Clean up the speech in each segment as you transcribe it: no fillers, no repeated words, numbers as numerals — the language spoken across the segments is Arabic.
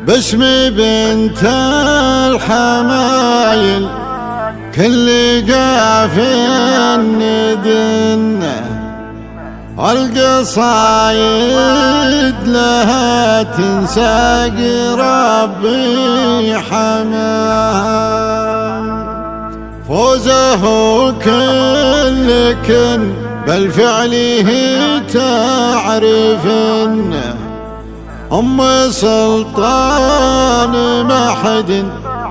باسم بنت الحمايل كل قاف ندن والقصايد لها تنساق ربي حماها فوزه كل كن بالفعله تعرفن أم سلطان محد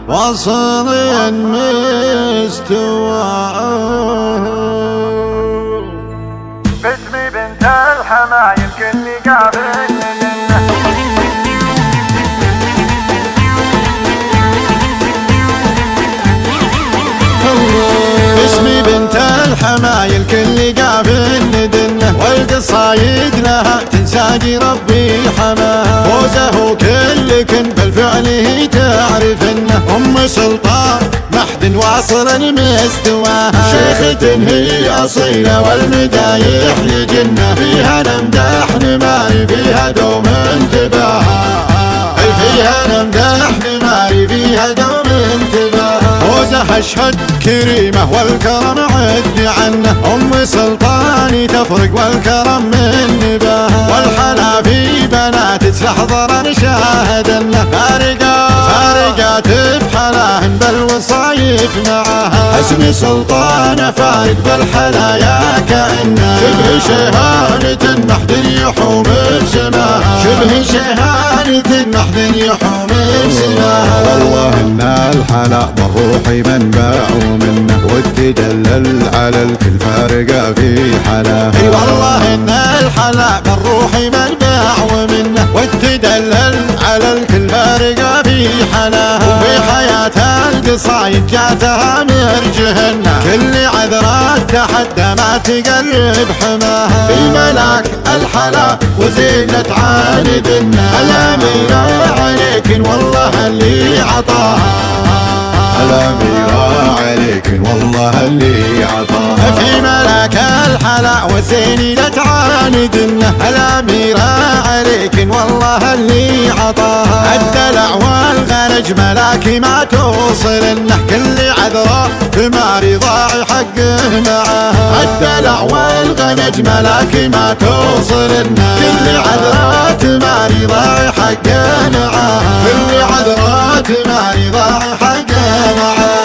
وصل مستواه باسم بنت الحمايل كل قابل باسم بنت الحمايل كل قابل ندنه والقصايد لها تنساقي ربي حماها فوزه كل كن بالفعله تعرفنه أم سلطان محد واصل مستواها شيخة هي أصيلة والمدايح يجنة فيها نمدح نماري فيها دوم انتباها فيها نمدح نماري فيها دوم انتباها فوزها اشهد كريمة والكرم عد عنه أم سلطان تفرق والكرم من نباها والحلا في بنات تحضر نشاهدنا فارقات بحلاهن بالوصايف معاها اسم سلطان فارق بالحلايا كأنه شبه شهانة محد يحوم بسماها شبه شهانة محد يحوم بسماها والله ان الحلا بالروح منبع منه وتدلل على الكل فارقة في حلاها اي والله ان الحلا بالروح منبع منه وتدلل على الكل فارقة في حلاها وفي حياتها القصايد جاتها مرجهنة كل عذرات تحدى ما تقرب حماها في ملاك الحلا وزينة عاندنا الأميرة عليكن والله اللي عطاها الأميرة عليكن والله اللي عطاها في ملاك الحلا وزينة عاندنا الأميرة عليكن والله اللي عطاها الدلع والغنج ملاكي ما توصلنه كل عذراء ثماري ضاعي حقه معاها الدلع والغنج ملاكي ما توصلنه كل عذراء ثماري ضاعي حقه معاها كل عذراء ثماري ضاعي حقه معاها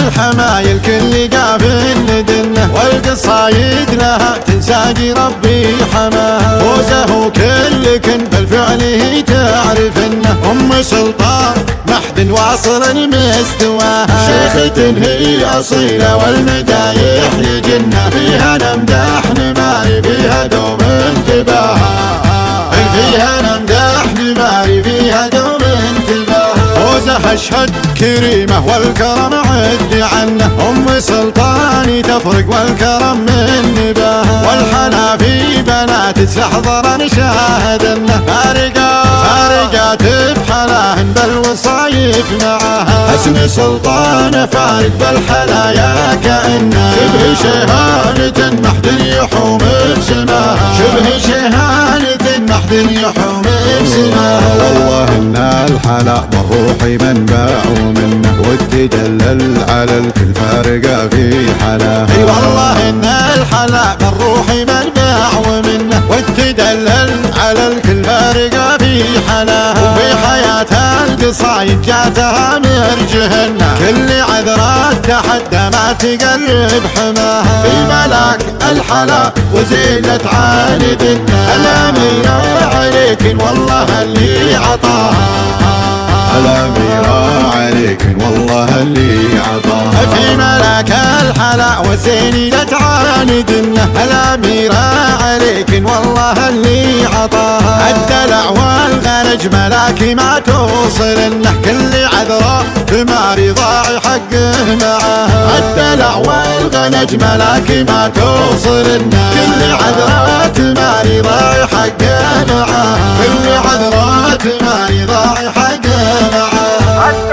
الحمايل كل قابل ندنه والقصايد لها تنساقي ربي حماها فوزه كل كن بالفعله تعرفنه أم سلطان محد واصل مستواها شيخة هي أصيلة والمدايح يجنة فيها نمدح نماري فيها دوم انتباها فيها نمدح نماري فيها دوم انتباها فوزها اشهد كريمة والكرم عد عنه أم سلطان تفرق والكرم من نباها والحلا في بنات تحضر نشاهدنا فارقات بحلاهن بالوصايف معاها اسم سلطان فارق بالحلايا كأنه شبه شهانة محد يحوم بسماها شبه شهانة محد يحوم بسماها والله ان الحلا بالروح منبع منه وتدلل على الكل فارقة في حلاها اي والله ان الحلا بالروح منبع منه وتدلل على الكل فارقة في حلاها وفي حياتها القصايد جاتها مرجهنة كل عذرات تحدى ما تقرب حماها في ملاك الحلا وزينة عاندنا الأميرة عليكن والله اللي عطاها الأميرة عليكن والله اللي عطاها في ملاك الحلا وزينة عاندنا الأميرة عليكن والله اللي عطاها الدلع والغنج ملاكي ما توصلنه كل عذراء ثماري ضاعي حقه معاها الدلع والغنج ملاكي ما توصلنه كل عذراء ثماري ضاعي حقه معاها كل عذراء ثماري ضاعي حقه معاها